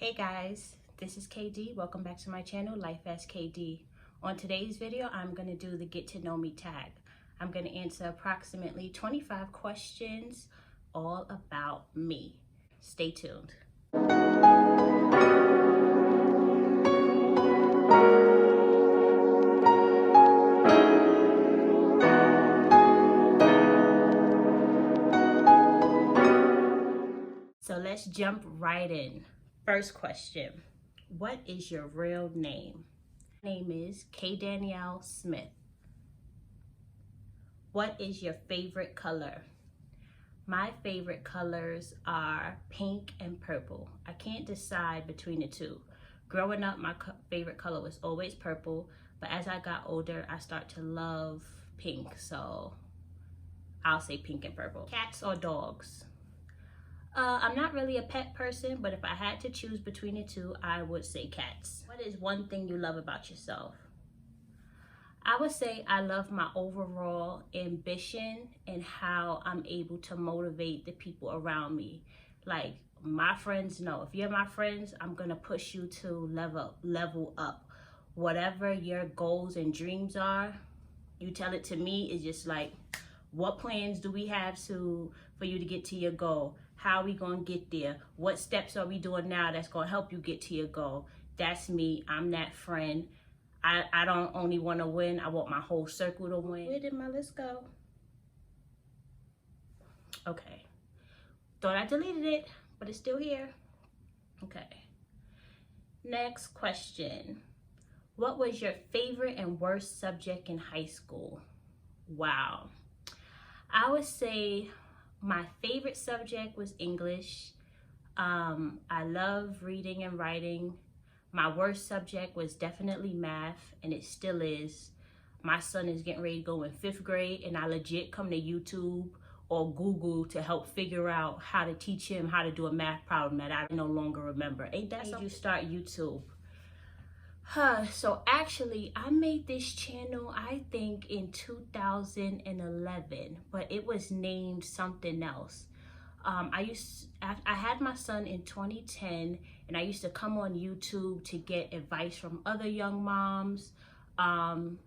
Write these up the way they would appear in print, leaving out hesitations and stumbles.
Hey guys, this is KD. Welcome back to my channel, LifeAsKD. On today's video, I'm going to do the Get to Know Me tag. I'm going to answer approximately 25 questions all about me. Stay tuned. So let's jump right in. First question, what is your real name? My name is Danielle Smith. What is your favorite color? My favorite colors are pink and purple. I can't decide between the two. Growing up, my favorite color was always purple, but as I got older, I start to love pink, so I'll say pink and purple. Cats or dogs? I'm not really a pet person, but if I had to choose between the two, I would say cats. What is one thing you love about yourself? I would say I love my overall ambition and how I'm able to motivate the people around me. Like my friends know, if you're my friends, I'm gonna push you to level up. Whatever your goals and dreams are, you tell it to me. It's just like, what plans do we have for you to get to your goal? How are we gonna get there? What steps are we doing now that's gonna help you get to your goal? That's me. I'm that friend. I don't only want to win. I want my whole circle to win. Where did my list go? Okay. Thought I deleted it, but it's still here. Okay. Next question. What was your favorite and worst subject in high school? Wow. I would say my favorite subject was English. I love reading and writing. My worst subject was definitely math, and it still is. My son is getting ready to go in 5th grade, and I legit come to YouTube or Google to help figure out how to teach him how to do a math problem that I no longer remember. Ain't that something? You start YouTube? So actually, I made this channel, I think, in 2011, but it was named something else. I had my son in 2010, and I used to come on YouTube to get advice from other young moms. And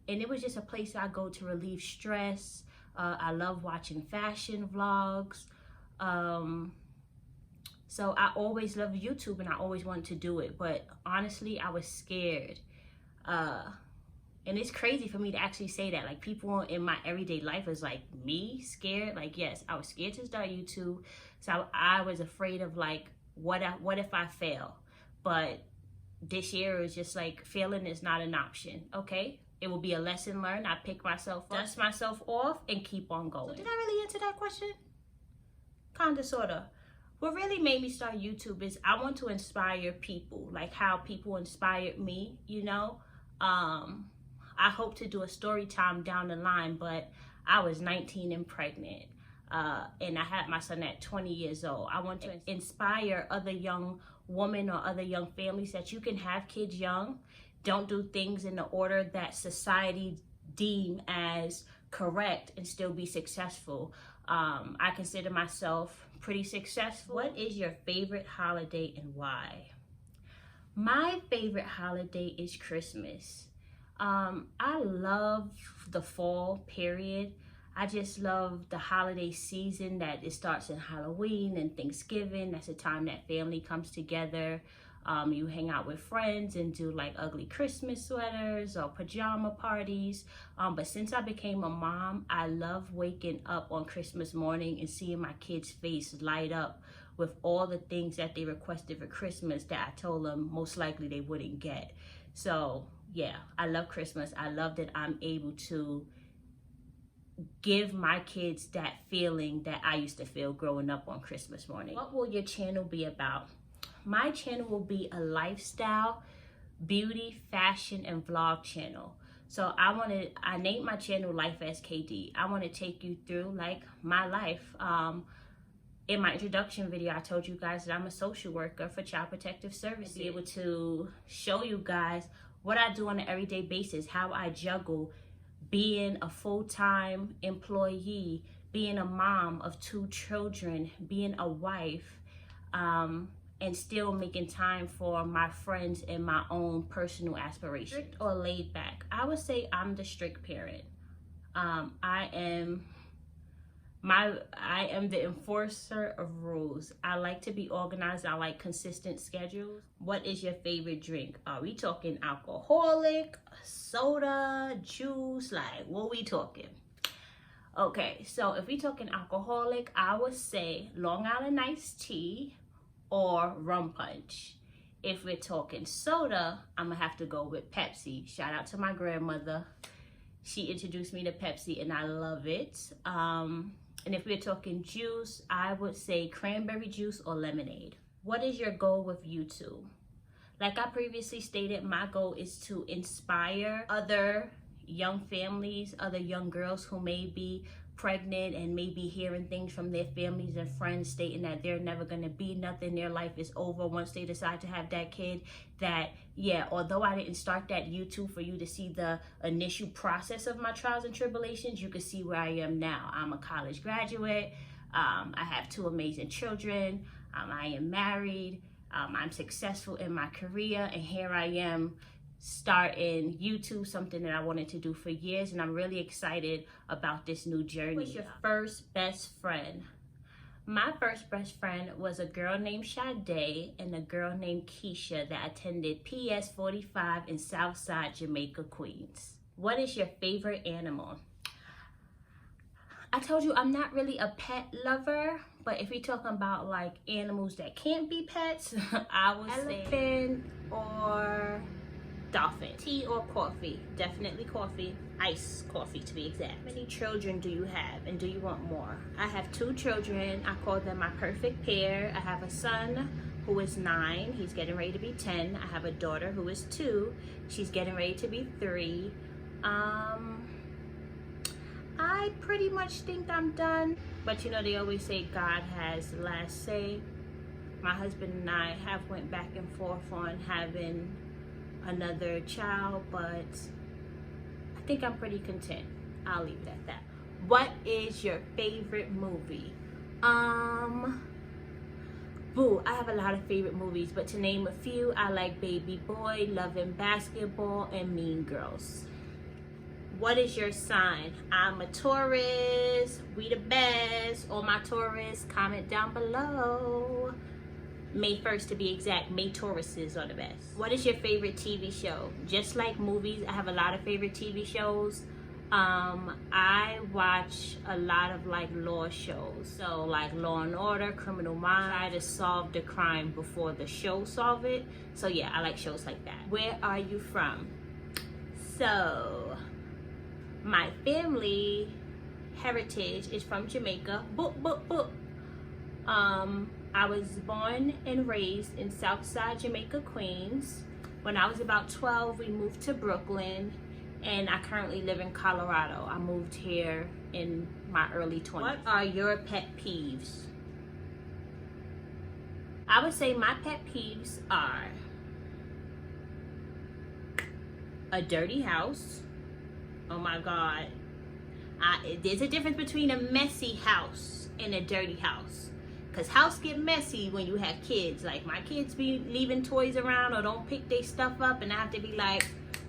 it was just a place I go to relieve stress. I love watching fashion vlogs. So I always loved YouTube, and I always wanted to do it. But honestly, I was scared. And it's crazy for me to actually say that. Like, people in my everyday life is like, me scared? Like, yes, I was scared to start YouTube. So I was afraid of like, what if I fail? But this year it was just like, failing is not an option. Okay, it will be a lesson learned. I pick myself up, dust myself off, and keep on going. So did I really answer that question? Kinda, sorta. What really made me start YouTube is I want to inspire people, like how people inspired me, you know? I hope to do a story time down the line, but I was 19 and pregnant, and I had my son at 20 years old. I want to inspire other young women or other young families that you can have kids young. Don't do things in the order that society deem as correct and still be successful. I consider myself pretty successful. What is your favorite holiday and why? My favorite holiday is Christmas. I love the fall period. I just love the holiday season, that it starts in Halloween and Thanksgiving. That's the time that family comes together. You hang out with friends and do like ugly Christmas sweaters or pajama parties. But since I became a mom, I love waking up on Christmas morning and seeing my kids' face light up with all the things that they requested for Christmas that I told them most likely they wouldn't get. So yeah, I love Christmas. I love that I'm able to give my kids that feeling that I used to feel growing up on Christmas morning. What will your channel be about? My channel will be a lifestyle, beauty, fashion, and vlog channel. So I named my channel LifeAsKD. I want to take you through like my life. In my introduction video, I told you guys that I'm a social worker for Child Protective Services. Be able to show you guys what I do on an everyday basis, how I juggle being a full-time employee, being a mom of 2 children, being a wife, and still making time for my friends and my own personal aspirations. Strict or laid back? I would say I'm the strict parent. I am the enforcer of rules. I like to be organized. I like consistent schedules. What is your favorite drink? Are we talking alcoholic, soda, juice? Like, what we talking? Okay, so if we talking alcoholic, I would say Long Island iced tea or rum punch. If we're talking soda, I'm gonna have to go with Pepsi. Shout out to my grandmother. She introduced me to Pepsi and I love it. And if we're talking juice, I would say cranberry juice or lemonade. What is your goal with YouTube? Like I previously stated, my goal is to inspire other young families, other young girls who may be pregnant and may be hearing things from their families and friends stating that they're never going to be nothing, their life is over once they decide to have that kid. That, yeah, although I didn't start that YouTube for you to see the initial process of my trials and tribulations, you can see where I am now. I'm a college graduate. I have 2 amazing children. I am married. I'm successful in my career, and here I am starting YouTube, something that I wanted to do for years, and I'm really excited about this new journey. Who's your first best friend? My first best friend was a girl named Sade and a girl named Keisha that attended PS 45 in Southside, Jamaica, Queens. What is your favorite animal? I told you I'm not really a pet lover, but if you're talking about like animals that can't be pets, I would say elephant or dolphin. Tea or coffee? Definitely coffee. Iced coffee to be exact. How many children do you have and do you want more? I have 2 children. I call them my perfect pair. I have a son who is 9. He's getting ready to be 10. I have a daughter who is 2. She's getting ready to be 3. I pretty much think I'm done. But you know, they always say God has the last say. My husband and I have went back and forth on having another child, but I think I'm pretty content. I'll leave it at that. What is your favorite movie? Boo, I have a lot of favorite movies, but to name a few, I like Baby Boy, Loving Basketball, and Mean Girls. What is your sign? I'm a Taurus. We the best. All my Taurus, comment down below. May 1st to be exact. May Tauruses are the best. What is your favorite TV show? Just like movies, I have a lot of favorite TV shows. I watch a lot of like law shows. So like Law and Order, Criminal Minds. I try to solve the crime before the show solve it. So yeah, I like shows like that. Where are you from? So my family heritage is from Jamaica. Boop, boop, boop. I was born and raised in Southside Jamaica, Queens. When I was about 12, we moved to Brooklyn, and I currently live in Colorado. I moved here in my early 20s. What are your pet peeves? I would say my pet peeves are a dirty house. Oh my God. There's a difference between a messy house and a dirty house. Because house get messy when you have kids. Like my kids be leaving toys around or don't pick their stuff up, and I have to be like,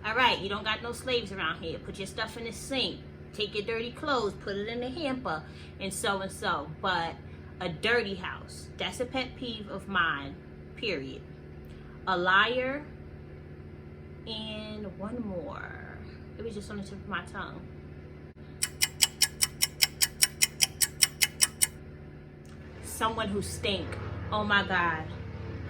all right, you don't got no slaves around here. Put your stuff in the sink. Take your dirty clothes, put it in the hamper, and so and so. But a dirty house, that's a pet peeve of mine, period. A liar, and one more. It was just on the tip of my tongue. Someone who stink. Oh my God.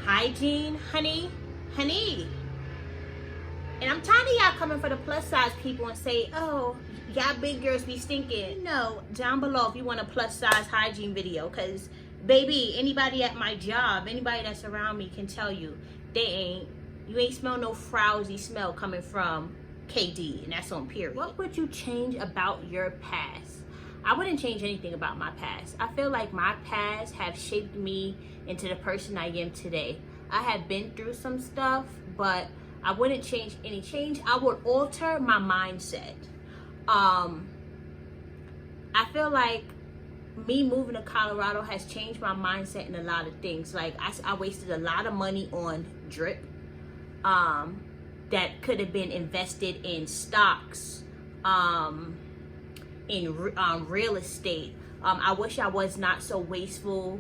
Hygiene, honey. And I'm tired of y'all coming for the plus size people and say, oh, y'all big girls be stinking. No, down below if you want a plus size hygiene video, because baby, anybody at my job, anybody that's around me can tell you, you ain't smell no frowsy smell coming from KD, and that's on period. What would you change about your past? I wouldn't change anything about my past. I feel like my past have shaped me into the person I am today. I have been through some stuff, but I wouldn't change any change. I would alter my mindset. I feel like me moving to Colorado has changed my mindset in a lot of things. Like I wasted a lot of money on drip that could have been invested in stocks, in real estate. I wish I was not so wasteful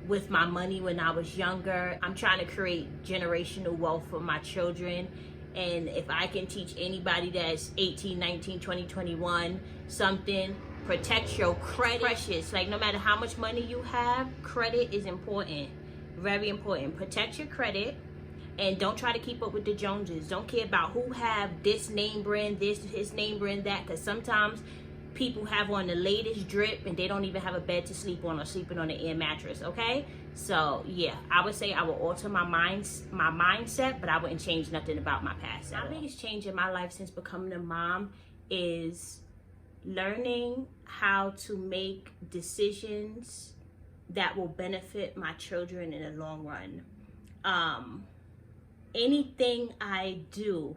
with my money when I was younger. I'm trying to create generational wealth for my children. And if I can teach anybody that's 18, 19, 20, 21, something, protect your credit. Precious. Like, no matter how much money you have, credit is important. Very important. Protect your credit. And don't try to keep up with the Joneses. Don't care about who have this name brand, his name brand, that. Because sometimes people have on the latest drip and they don't even have a bed to sleep on or sleeping on an air mattress, okay? So yeah, I would say I will alter my mindset, but I wouldn't change nothing about my past. My biggest change in my life since becoming a mom is learning how to make decisions that will benefit my children in the long run. Anything I do,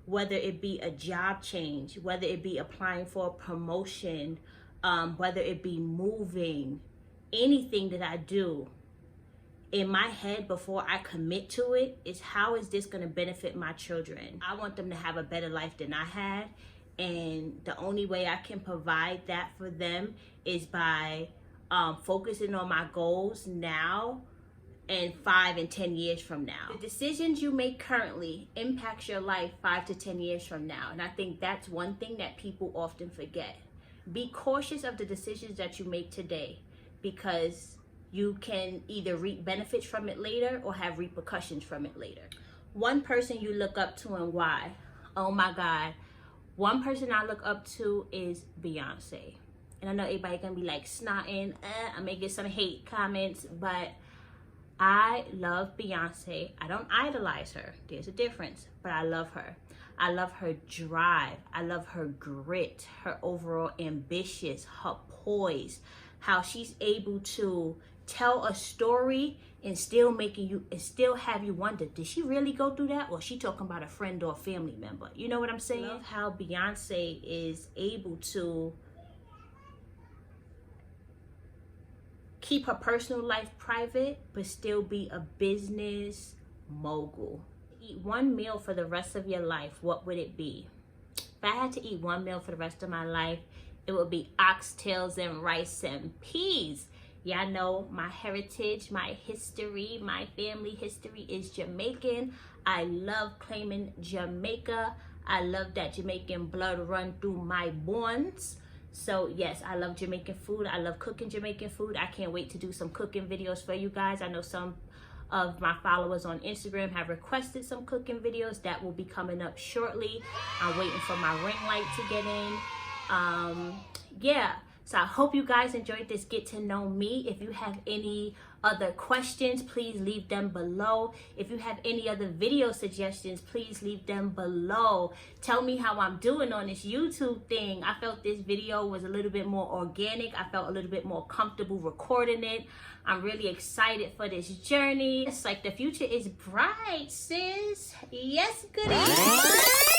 whether it be a job change, whether it be applying for a promotion, whether it be moving, anything that I do, in my head before I commit to it is, how is this going to benefit my children? I want them to have a better life than I had, and the only way I can provide that for them is by focusing on my goals now and 5 and 10 years from now. The decisions you make currently impacts your life 5 to 10 years from now. And I think that's one thing that people often forget. Be cautious of the decisions that you make today, because you can either reap benefits from it later or have repercussions from it later. One person you look up to and why? Oh my God. One person I look up to is Beyonce. And I know everybody gonna be like snotting, I may get some hate comments, but I love Beyonce. I don't idolize her. There's a difference, but I love her. I love her drive. I love her grit, her overall ambitious, her poise, how she's able to tell a story and still have you wonder, did she really go through that, or is she talking about a friend or a family member? You know what I'm saying? I love how Beyonce is able to keep her personal life private, but still be a business mogul. Eat one meal for the rest of your life, what would it be? If I had to eat one meal for the rest of my life, it would be oxtails and rice and peas. Yeah, I know my heritage, my history, my family history is Jamaican. I love claiming Jamaica. I love that Jamaican blood run through my bones. So yes, I love Jamaican food. I love cooking Jamaican food. I can't wait to do some cooking videos for you guys. I know some of my followers on Instagram have requested some cooking videos that will be coming up shortly. I'm waiting for my ring light to get in. Yeah, so I hope you guys enjoyed this Get to Know Me. If you have any other questions, please leave them below. If you have any other video suggestions, please leave them below. Tell me how I'm doing on this YouTube thing. I felt this video was a little bit more organic. I felt a little bit more comfortable recording it. I'm really excited for this journey. It's like the future is bright, sis. Yes, goody.